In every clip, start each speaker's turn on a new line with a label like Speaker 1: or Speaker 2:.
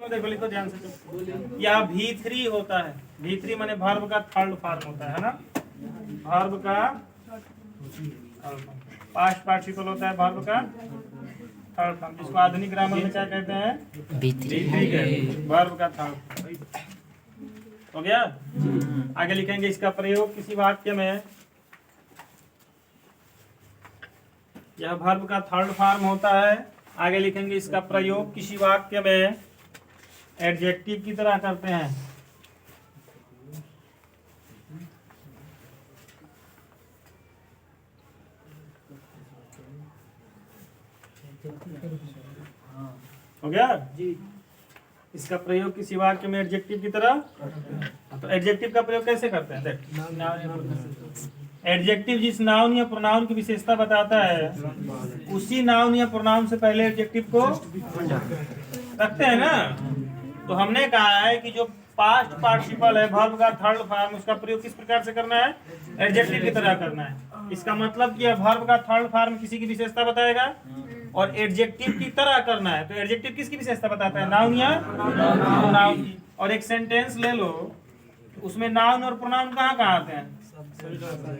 Speaker 1: देखो लिखो ध्यान से। या V3 होता है। V3 माने वर्ब का थर्ड फॉर्म होता है ना। वर्ब का पास्ट पार्टिसिपल होता है वर्ब का थर्ड फॉर्म, जिसको आधुनिक ग्रामर में क्या कहते हैं? V3 वर्ब का थर्ड। हो गया। आगे लिखेंगे इसका प्रयोग किसी वाक्य में। यह वर्ब का थर्ड फॉर्म होता है। आगे लिखेंगे इसका प्रयोग किसी वाक्य में एडजेक्टिव की तरह करते हैं। हो गया जी। इसका प्रयोग किसी वाक्य में एडजेक्टिव की तरह। तो एडजेक्टिव का प्रयोग कैसे करते हैं? देख, एडजेक्टिव जिस नाउन या प्रोनाउन की विशेषता बताता है उसी नाउन या प्रोनाउन से पहले एडजेक्टिव को रखते हैं ना। तो हमने कहा है कि जो पास्ट पार्टिसिपल है वर्ब का थर्ड फॉर्म, उसका प्रयोग किस प्रकार से करना है? एडजेक्टिव की तरह करना है। इसका मतलब कि वर्ब का थर्ड फॉर्म किसी की विशेषता बताएगा और एडजेक्टिव की तरह करना है। तो एडजेक्टिव किसकी विशेषता बताता है? नाउन या प्रोनाउन की। और एक सेंटेंस ले लो, उसमें नाउन और प्रोनाउन कहाँ कहाँ आते हैं?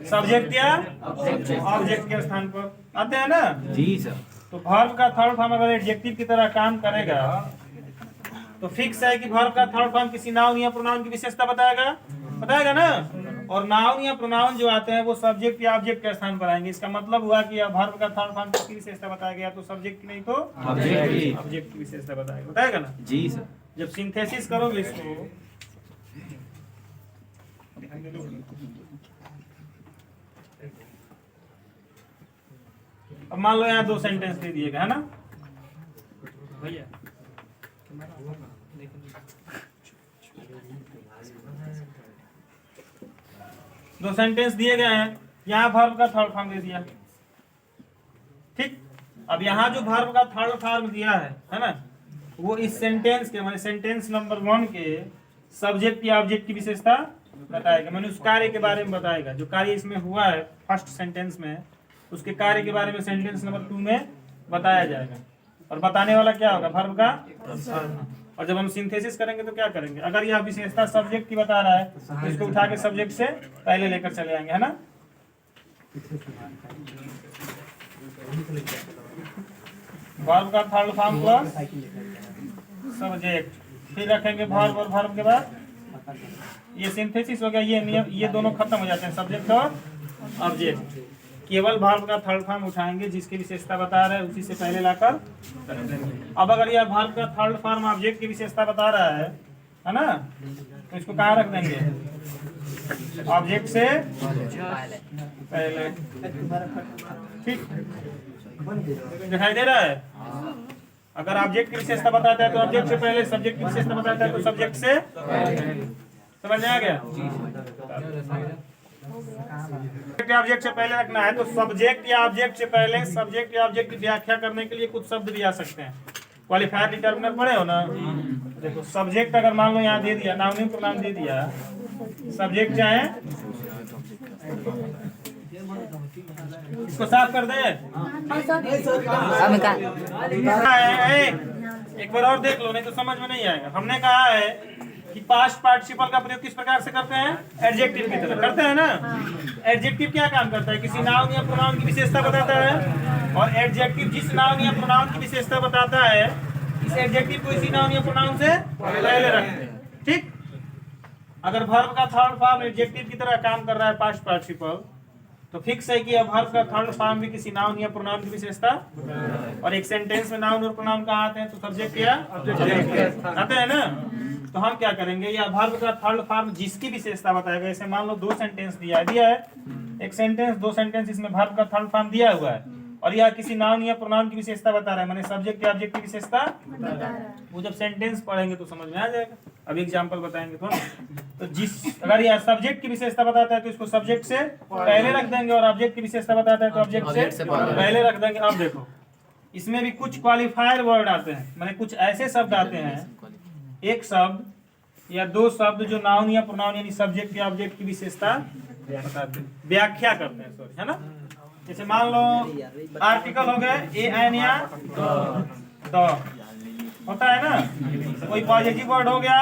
Speaker 1: सब्जेक्ट या ऑब्जेक्ट के स्थान पर आते हैं ना जी सर। तो वर्ब का थर्ड फॉर्म अगर एडजेक्टिव की तरह काम करेगा तो फिक्स है कि वर्ब का थर्ड फॉर्म किसी नाउन या प्रोनाउन की विशेषता बताएगा ना। और नाउन या प्रोनाउन जो आते हैं वो सब्जेक्ट या ऑब्जेक्ट के स्थान पर आएंगे। इसका मतलब हुआ कि वर्ब का थर्ड फॉर्म किसकी विशेषता बताया गया? तो सब्जेक्ट की नहीं तो ऑब्जेक्ट की विशेषता बताएगा ना जी सर। जब सिंथेसिस करोगे इसको, अब मान लो यहाँ दो सेंटेंस दे दिएगा है ना भैया। दो सेंटेंस दिए गए हैं, यहाँ वर्ब का थर्ड फॉर्म दे दिया। ठीक, अब यहाँ जो वर्ब का थर्ड फॉर्म दिया है ना, वो इस सेंटेंस के माने सेंटेंस नंबर 1 के सब्जेक्ट या ऑब्जेक्ट की विशेषता बताएगा। मैंने उस कार्य के बारे में बताएगा जो कार्य इसमें हुआ है फर्स्ट सेंटेंस में, उसके कार्य के बारे में सेंटेंस नंबर 2 में बताया जाएगा। और बताने वाला क्या होगा? वर्ब का। और जब हम सिंथेसिस करेंगे तो क्या करेंगे? अगर यह विशेषता सब्जेक्ट की बता रहा है तो इसको उठा के सब्जेक्ट से पहले लेकर चले आएंगे है ना। वर्ब का थर्ड फॉर्म प्लस सब्जेक्ट, फिर रखेंगे वर्ब और वर्ब के बाद ये सिंथेसिस हो गया। ये नियम, ये दोनों खत्म हो जाते हैं, सब्जेक्ट और ऑब्जेक्ट। केवल वर्ब का थर्ड फॉर्म उठाएंगे जिसकी विशेषता बता रहा है उसी से पहले लाकर। अब अगर यह वर्ब का थर्ड फॉर्म ऑब्जेक्ट की विशेषता बता रहा है ना, तो इसको कहाँ रख देंगे? ऑब्जेक्ट से पहले। ठीक, दिखाई दे रहा है? अगर ऑब्जेक्ट की विशेषता बताता है तो ऑब्जेक्ट से पहले, सब्जेक्ट की विशेषता बताता है तो सब्जेक्ट से। समझ में आ गया? ऑब्जेक्ट से पहले रखना है तो सब्जेक्ट या ऑब्जेक्ट से पहले सब्जेक्ट या ऑब्जेक्ट की व्याख्या करने के लिए कुछ शब्द भी आ सकते हैं। क्वालिफायर डिटर्मिनर पढ़े हो ना? देखो सब्जेक्ट अगर मान लो यहाँ दे दिया, नाउन प्रोनाउन दे दिया, सब्जेक्ट चाहे इसको साफ कर दे। एक बार और देख लो, नहीं तो समझ में नहीं आएगा। हमने कहा है कि पास्ट पार्टिसिपल का प्रयोग किस प्रकार से करते हैं? एडजेक्टिव की तरह करते हैं ना। एडजेक्टिव क्या काम करता है? किसी नाउन या प्रोनाउन की विशेषता बताता है। और एडजेक्टिव जिस नाउन या प्रोनाउन की विशेषता बताता है, इस एडजेक्टिव को इसी नाउन या प्रोनाउन से पहले रखते हैं। ठीक, अगर वर्ब का थर्ड फॉर्म एडजेक्टिव की तरह काम कर रहा है पास्ट पार्टिसिपल, तो फिक्स है कि अब वर्ब का थर्ड फॉर्म भी किसी नाउन या प्रोनाउन की विशेषता। और एक सेंटेंस में नाउन और प्रोनाउन कहाँ आते हैं? तो सब्जेक्ट या ऑब्जेक्ट आते हैं ना। तो हम क्या करेंगे? या वर्ब का थर्ड फॉर्म जिसकी विशेषता बताएगा। जैसे मान लो दो सेंटेंस दिया है, एक सेंटेंस दो सेंटेंस, इसमें वर्ब का थर्ड फॉर्म दिया हुआ है और यह किसी नाउन या प्रोनाउन की विशेषता बता रहा है, माने सब्जेक्ट या ऑब्जेक्ट की विशेषता बता रहा है। वो जब सेंटेंस पढ़ेंगे तो समझ में आ जाएगा। अभी एग्जांपल बताएंगे तो जिस अगर यह सब्जेक्ट की विशेषता बताता है तो इसको सब्जेक्ट से पहले रख देंगे और ऑब्जेक्ट की विशेषता बताता है तो ऑब्जेक्ट से पहले रख देंगे। अब देखो इसमें भी कुछ क्वालिफायर वर्ड आते हैं, माने कुछ ऐसे शब्द आते हैं, एक शब्द या दो शब्द जो नाउन या प्रोनाउन यानी सब्जेक्ट या ऑब्जेक्ट की विशेषता बताते हैं, व्याख्या करते हैं, सॉरी, है ना। जैसे मान लो आर्टिकल हो गए ए एन या द, होता है ना। कोई पॉजिटिव वर्ड हो गया,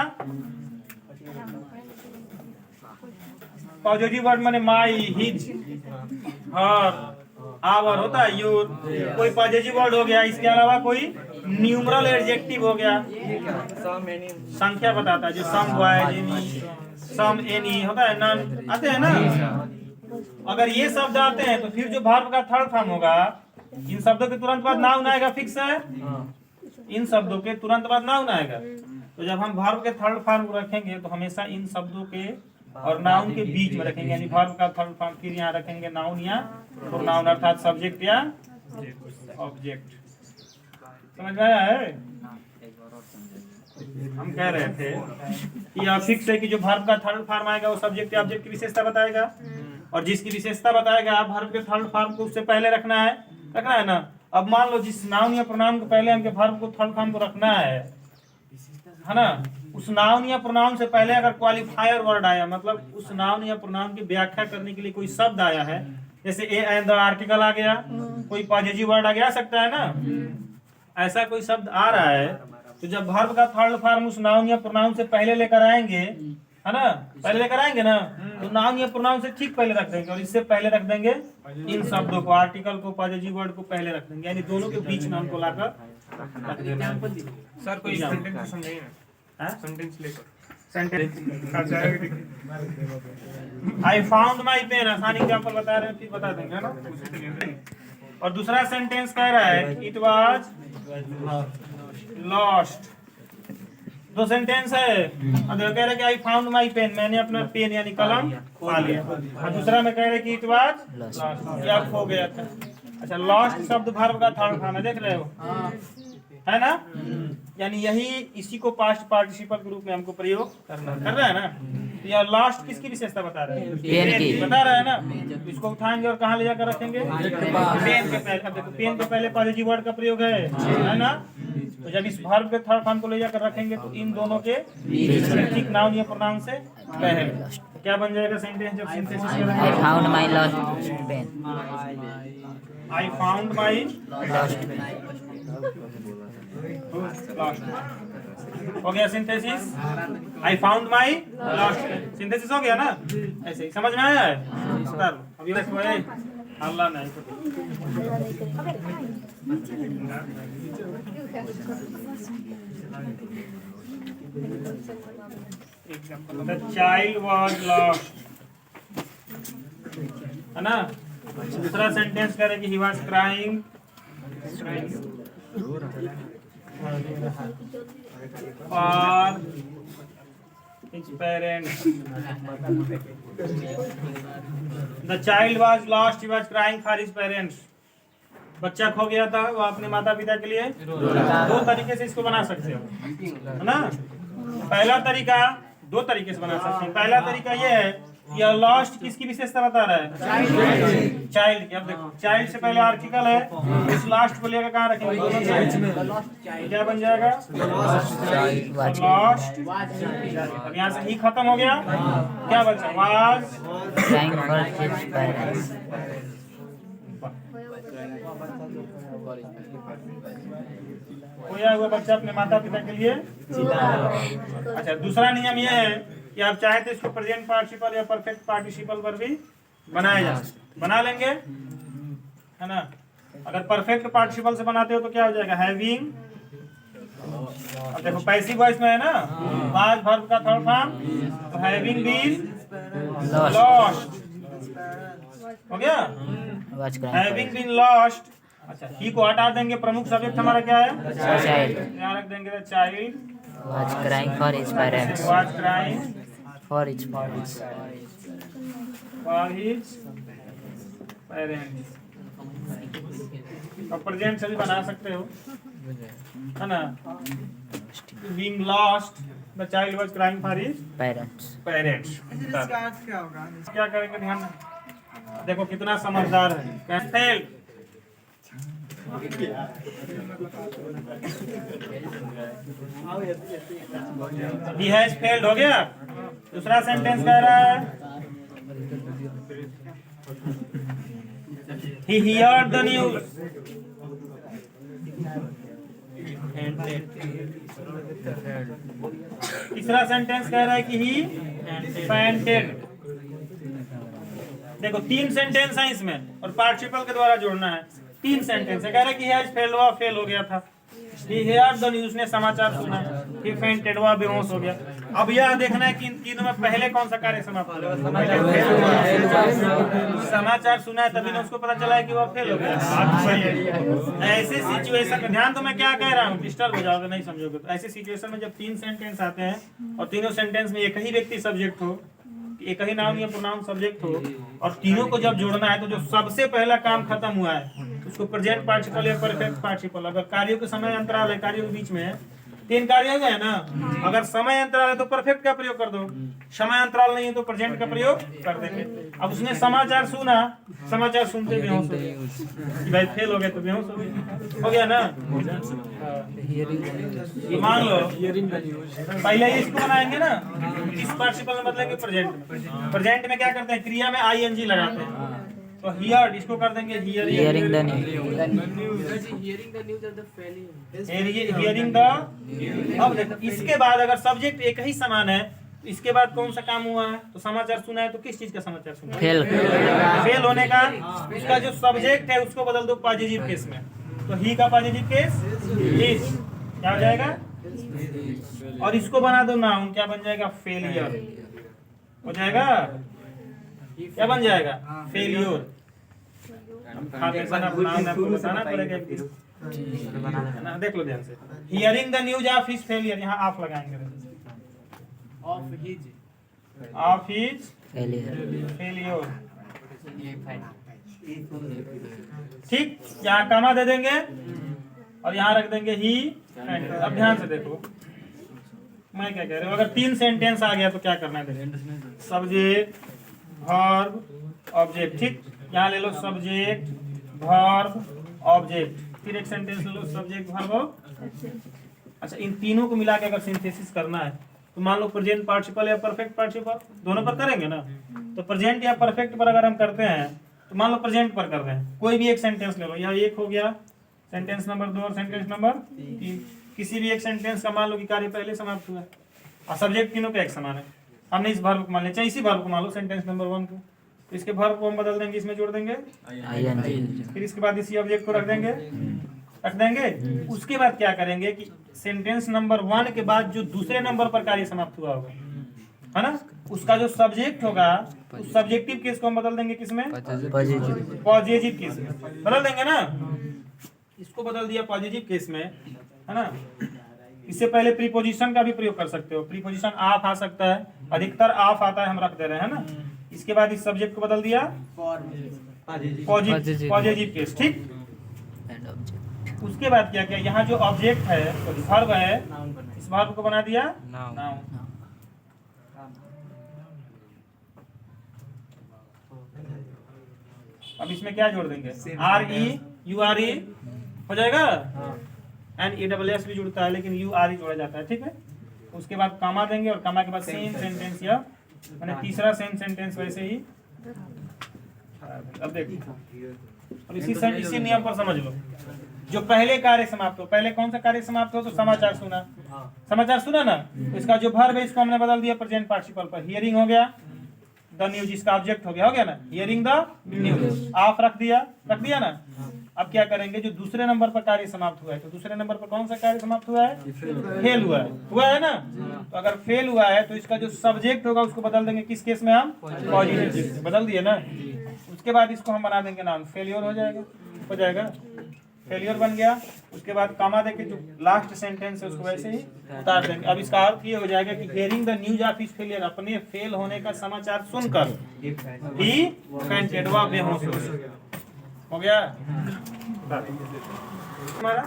Speaker 1: पॉजिटिव वर्ड माने माई, हिज, हर, आवर होता है, यूर। कोई पॉजिटिव वर्ड हो गया। इसके अलावा कोई न्यूमरल एडजेक्टिव हो गया, संख्या बताता है, जो सम बॉयज, एनी, सम, एनी होता है, नन आते हैं ना। अगर ये शब्द आते हैं तो फिर जो वर्ब का थर्ड फॉर्म होगा, इन शब्दों के तुरंत बाद नाउन आएगा, फिक्स है। इन शब्दों के तुरंत बाद नाउन आएगा। तो जब हम वर्ब के थर्ड फॉर्म को रखेंगे तो हमेशा इन शब्दों के और नाउन के बीच में रखेंगे, यानी वर्ब का थर्ड फॉर्म, फिर यहाँ रखेंगे नाउन या प्रोनाउन, अर्थात सब्जेक्ट या ऑब्जेक्ट। समझ में आया है? हम कह रहे थे कि यह फिक्स है कि जो वर्ब का थर्ड फॉर्म आएगा वो सब्जेक्ट या ऑब्जेक्ट की विशेषता बताएगा, और जिसकी विशेषता बताएगा वर्ब के थर्ड फॉर्म को उससे पहले रखना है ना। अब मान लो जिस नाउन या प्रोनाउन को पहले हमके वर्ब को थर्ड फॉर्म को रखना है ना, उस नाउन या प्रोनाउन से पहले अगर क्वालिफायर वर्ड आया, मतलब उस नाउन या प्रोनाउन की व्याख्या करने के लिए कोई शब्द आया है, जैसे ए एंड द आर्टिकल आ गया, कोई पॉजिटिव वर्ड आ गया, सकता है ना। ऐसा कोई शब्द आ रहा है तो जब वर्ब का थर्ड फॉर्म उस नाउन या प्रोनाउन से पहले लेकर आएंगे, है ना, पहले लेकर आएंगे ना, तो नाउन या प्रोनाउन से ठीक पहले रख देंगे, और इससे पहले रख देंगे इन शब्दों को, आर्टिकल को, पॉजिटिव वर्ड को पहले रख देंगे, यानी दोनों के बीच में हमको लाकर रख देना।
Speaker 2: सर कोई सेंटेंस समझाइए ना, सेंटेंस लेकर
Speaker 1: आई फाउंड माई पेन, आसान एग्जाम्पल बता रहे हैं, फिर बता देंगे, है ना। और दूसरा सेंटेंस कह रहा है इट वाज लॉस्ट। दो सेंटेंस है। अब कह रहे कि आई फाउंड माई पेन, मैंने अपना पेन यानी कलम पा लिया, और दूसरा में कह रहे कि इट वाज लॉस्ट, या खो गया था। अच्छा, लॉस्ट शब्द वर्ब का थर्ड फॉर्म है, देख रहे हो, है ना। यानी यही इसी को पास्ट पार्टिसिपल के रूप में हमको प्रयोग करना कर रहा है ना। तो यह लास्ट किसकी विशेषता बता रहे हैं? पेन की बता रहा है ना। इसको उठाएंगे और कहाँ ले जाकर रखेंगे? पेन के पहले। अब देखो पेन के पहले पॉजिटिव वर्ड का प्रयोग है ना। तो जब इस वर्ब के थर्ड फॉर्म को ले जाकर रखेंगे तो इन दोनों के ठीक नाउन या प्रोनाउन से पहले क्या बन जाएगा सेंटेंस जब सिंथेसिस करेंगे?
Speaker 3: I found my lost pen.
Speaker 1: I found my lost हो गया synthesis. I found my lost synthesis हो गया ना। ऐसे ही समझ में आया है? सर अभी देखो ये हल्ला नहीं The child was lost, है ना। दूसरा सेंटेंस करे कि he was crying for his parents. The child was lost, he was crying for his parents. बच्चा खो गया था, वो अपने माता पिता के लिए दो तरीके से इसको बना सकते हो, है ना। पहला तरीका दो तरीके से बना सकते हैं। पहला तरीका ये है, यह लॉस्ट किसकी विशेषता बता रहा है? चाइल्ड की। अब देखो चाइल्ड से पहले आर्टिकल है, इस लास्ट को लेकर कहाँ रखेंगे? दोनों साइड। क्या बन जाएगा? लॉस्ट। अब यहाँ से ही खत्म हो गया, क्या बचा? Was
Speaker 3: Crying for his parents.
Speaker 1: खोया हुआ बच्चा अपने माता पिता के लिए। अच्छा, दूसरा नियम यह है कि आप चाहे तो इसको प्रेजेंट पार्टिसिपल या परफेक्ट पार्टिसिपल पर भी बनाया जा सकता, बना लेंगे, है ना। अगर परफेक्ट पार्टिसिपल से बनाते हो तो क्या हो जाएगा? हैविंग। अब देखो पैसिव वॉइस में है ना, वाज वर्ब का थर्ड फॉर्म, तो हैविंग बीन लॉस्ट हो गया।
Speaker 3: Was crying
Speaker 1: having been lost. अच्छा, ही को हटा देंगे, प्रमुख सब्जेक्ट हमारा क्या है?
Speaker 3: Child.
Speaker 1: यहाँ रख देंगे child
Speaker 3: was crying for his parents.
Speaker 1: Was crying
Speaker 3: For his parents.
Speaker 1: for his parents। अब प्रेजेंट से भी बना सकते हो, है ना। Being lost, the child was crying for his
Speaker 3: Parents.
Speaker 1: parents। क्या करेंगे ध्यान में? देखो कितना समझदार है। Failed। He has failed हो गया। दूसरा सेंटेंस कह रहा है he heard the news तीसरा सेंटेंस कह रहा है कि ही फेंटेड। देखो 3 सेंटेंस है इसमें और पार्टिसिपल के द्वारा जोड़ना है। 3 सेंटेंस है। कह रहा है कि ही हैज फेल्ड, हुआ फेल हो गया था। ही हेard द न्यूज़, ने समाचार सुना। ही फेंटेड, हुआ बेहोश हो गया। अब यह देखना है कि इन तीनों में पहले कौन सा कार्य समाप्त हुआ। समाचार सुना है तभी ना उसको पता चला है कि वह फेल हो गया। ऐसे सिचुएशन में ध्यान, तो मैं क्या कह रहा हूँ, डिस्टर्ब हो जाओगे नहीं समझोगे। तो ऐसे सिचुएशन में जब 3 सेंटेंस आते हैं और तीनों सेंटेंस में एक ही व्यक्ति सब्जेक्ट हो, एक ही नाउन या प्रोनाउन सब्जेक्ट हो, और तीनों को जब जोड़ना है तो जो सबसे पहला काम खत्म हुआ है उसको प्रेजेंट पार्टिसिपल या परफेक्ट पार्टिसिपल। अगर कार्यों के समय अंतराल है, कार्यों के बीच में 3 कार्य हो गए ना, अगर समय अंतराल है तो परफेक्ट का प्रयोग कर दो, समय अंतराल नहीं है तो प्रेजेंट का प्रयोग कर देंगे। अब उसने समाचार सुना, समाचार सुनते बेहोश हो गए, भाई फेल हो गए तो बेहोश हो गया ना। मान लो पहले इसको बनाएंगे ना, इस पार्टिसिपल में बदलेंगे प्रेजेंट में। प्रेजेंट में क्या करते हैं, क्रिया में आईएनजी लगाते हैं। तो हियर्ड इसको कर देंगे
Speaker 3: Hearing the news.
Speaker 1: Hearing the. अब देखो इसके बाद अगर सब्जेक्ट एक ही समान है, इसके बाद कौन सा काम हुआ है, तो समाचार सुना है तो किस चीज का समाचार सुना है?
Speaker 3: फेल।
Speaker 1: फेल होने का। उसका जो सब्जेक्ट है उसको बदल दो पॉजिटिव केस में। तो ही का पॉजिटिव केस इज, क्या हो जाएगा, और इसको बना दो नाउन, क्या बन जाएगा, फेलियर हो जाएगा। क्या बन जाएगा, फेलियर। आपको बताना पड़ेगा ना, देख लो ध्यान से। Hearing the news of his failure, यहाँ ऑफ लगाएंगे, ऑफ हिज फेलियर। ठीक, यहाँ कामा दे देंगे और यहाँ रख देंगे ही। अब ध्यान से देखो मैं क्या कह रहा हूँ। अगर 3 सेंटेंस आ गया तो क्या करना है, सब्जेक्ट वर्ब ऑब्जेक्ट। ठीक, यहाँ ले लो सब्जेक्ट वर्ब ऑब्जेक्ट, फिर एक सेंटेंस ले लो सब्जेक्ट वर्ब। अच्छा, इन तीनों को मिला के अगर सिंथेसिस करना है तो मान लो प्रेजेंट पार्टिसिपल या परफेक्ट पार्टिसिपल दोनों पर करेंगे ना। तो प्रेजेंट या परफेक्ट पर अगर हम करते हैं तो मान लो प्रेजेंट पर कर रहे हैं, कोई भी एक सेंटेंस ले लो। यहाँ एक हो गया, सेंटेंस नंबर 2 और सेंटेंस नंबर 3। किसी भी एक सेंटेंस का मान लो कि कार्य पहले समाप्त हुआ है और सब्जेक्ट तीनों का एक समान है। हमने इस वर्ब को मान लिया, चाहे इसी वर्ब को मान लो सेंटेंस नंबर 1 को, तो इसके वर्ब को हम बदल देंगे, इसमें जोड़ देंगे फिर इसके बाद इसी ऑब्जेक्ट को रख देंगे। उसके बाद क्या करेंगे कि सेंटेंस नंबर 1 के बाद जो दूसरे नंबर पर कार्य समाप्त हुआ होगा, है ना, उसका जो सब्जेक्ट होगा उस सब्जेक्टिव केस को हम बदल देंगे किसमें, पॉजिटिव केस में बदल देंगे ना। इसको बदल दिया पॉजिटिव केस में, है ना। इससे पहले प्रीपोजिशन का भी प्रयोग कर सकते हो, प्रीपोजिशन ऑफ आ सकता है, अधिकतर ऑफ आता है, हम रख दे रहे हैं ना। इसके बाद इस सब्जेक्ट को बदल दिया पॉजिटिव केस। ठीक, उसके बाद क्या किया, यहाँ जो ऑब्जेक्ट है वर्ब है, इस वर्ब को बना दिया नाउन। अब इसमें क्या जोड़ देंगे, REURE हो जाएगा। NESS भी जुड़ता है लेकिन URE जोड़ा जाता है। ठीक है, उसके बाद कामा देंगे और कामा के बाद सेम सेंटेंस या मैंने तीसरा सेम सेंटेंस वैसे ही। अब देखो, और इसी नियम पर समझ लो, जो पहले कार्य समाप्त हो, पहले कौन सा कार्य समाप्त हो, तो समाचार सुना ना, तो इसका जो वर्ब है इसको हमने बदल दिया प्रेजेंट पार्टिसिपल पर। हियरिंग हो गया, द न्यूज इसका ऑब्जेक्ट हो गया ना, हियरिंग द न्यूज, ऑफ रख दिया ना। अब क्या करेंगे, जो दूसरे नंबर पर कार्य समाप्त हुआ है, तो दूसरे नंबर पर कौन सा कार्य समाप्त हुआ है, फेल हुआ है ना। तो अगर फेल हुआ है तो इसका जो सब्जेक्ट होगा उसको बदल देंगे, किस केस में, हम पॉजिटिव, बदल दिए ना। उसके बाद इसको हम बना देंगे नाउन, फेलियर हो जाएगा, फेलियर बन गया। उसके बाद कामा देके जो लास्ट सेंटेंस है उसको वैसे ही उतार देंगे। अब इसका अर्थ ये हो जाएगा कि hearing the news of his failure, अपने फेल होने का समाचार सुनकर ही फेंटेड, हुआ बेहोश हो गया। हमारा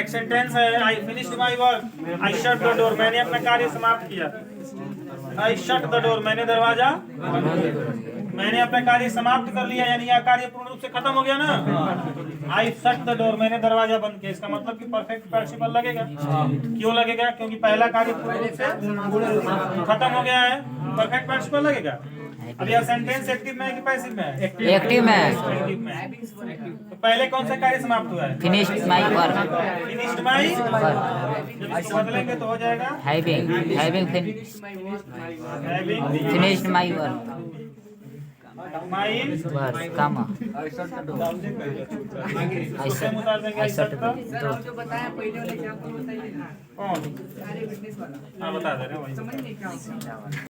Speaker 1: एक सेंटेंस है, I finished my work, I shut the door, मैंने अपना कार्य समाप्त किया। आई शट द डोर, मैंने दरवाजा, मैंने अपना कार्य समाप्त कर लिया, यानी यह कार्य पूर्ण रूप से खत्म हो गया ना। आई शट द डोर, मैंने दरवाजा बंद किया। इसका मतलब कि परफेक्ट पार्टिसिपल लगेगा। क्यों लगेगा, क्योंकि पहला कार्य पूर्ण रूप से खत्म हो गया है, परफेक्ट पार्टिसिपल लगेगा। अब यह सेंटेंस एक्टिव में है कि पैसिव में है?
Speaker 3: एक्टिव में है।
Speaker 1: एक्टिव में है। तो पहले कौन सा कार्य समाप्त हुआ है?
Speaker 3: Finished my work.
Speaker 1: Finished my
Speaker 3: work.
Speaker 1: जब इसको बदलेंगे तो हो जाएगा
Speaker 3: having
Speaker 1: having
Speaker 3: finished my work.
Speaker 1: My
Speaker 3: work comma.
Speaker 1: उससे
Speaker 3: ऐसा
Speaker 1: उतार देंगे
Speaker 3: ऐसा
Speaker 1: ऐसा का
Speaker 3: तो
Speaker 4: जो बताया पहले वाले एग्जांपल बताइए ना,
Speaker 1: कौन?
Speaker 4: सारे विटनेस वाला
Speaker 1: हाँ बता दे रहे हैं वही।
Speaker 4: समझ नहीं क्या होता।